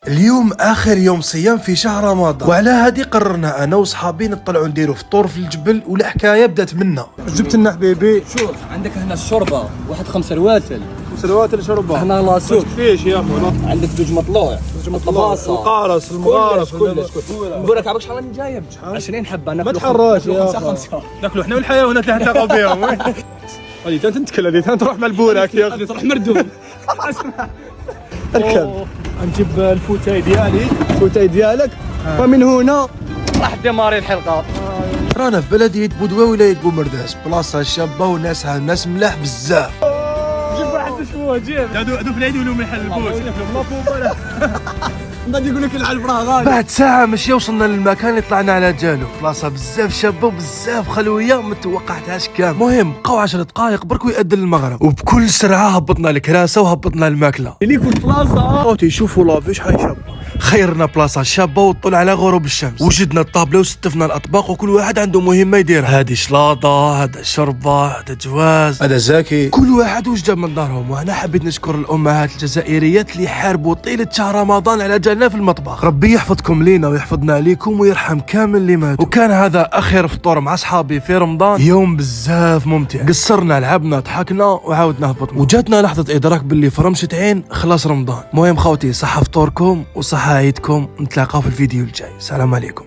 اليوم اخر يوم صيام في شهر رمضان، وعلى هذه قررنا انا وصحابي نطلعوا نديروا فطور في الجبل، والحكايه بدات منا. جبت لنا حبيبي. شوف عندك هنا الشوربه واحد 5 رواتل. سلوات شربها. هنا لاصوص. فيش يا اخو. عندك دوج مطلوع. القارص كلش. نقول لك عباك شحال راني جايب 20 حبه. ما تحراش يا خمسة. ناكلوا احنا والحيوانات اللي حنتلاقوا بهم. هذه تنتكل، هذه تروح ملبونك يا اخي. تروح مردود. اركب. نجيب الفوتاي ديالي، الفوتاي ديالك، ومن هنا راح ديماري الحلقه. رانا في بلديه بودوه ولايه بومرداس، بلاصه شابه وناسها ناس ملاح بزاف. جيب واحد شويه جيب. هادو في العيد ولا من حل البوس. غادي يقول لك العلف راه غالي. بعد ساعه مشي وصلنا للمكان اللي طلعنا على جالو، بلاصه بزاف شابه وبزاف خلويه ما توقعتهاش كامل. المهم بقاو 10 دقائق برك ويأذن المغرب، وبكل سرعه هبطنا الكراسه وهبطنا الماكله. اللي كل بلاصه خوتي شوفوا لافي شحال شابه. خيرنا بلاصه شابه وطل على غروب الشمس، وجدنا الطابله وستفنا الاطباق، وكل واحد عنده مهمه يديرها. هذه شلاضه، هذا شربه، هذا جواز، هذا زاكي، كل واحد وش جاب من دارهم. وانا حبيت نشكر الامهات الجزائريات اللي حاربوا طيله شهر رمضان على جالنا في المطبخ. ربي يحفظكم لينا ويحفظنا عليكم ويرحم كامل اللي ماتوا. وكان هذا اخر فطور مع اصحابي في رمضان، يوم بزاف ممتع. قصرنا، لعبنا، ضحكنا وعاودنا هبطنا، وجاتنا لحظه ادراك باللي فرمشة عين خلاص رمضان. المهم خوتي صحه فطوركم وصحه عيدكم، نتلاقاو في الفيديو الجاي. السلام عليكم.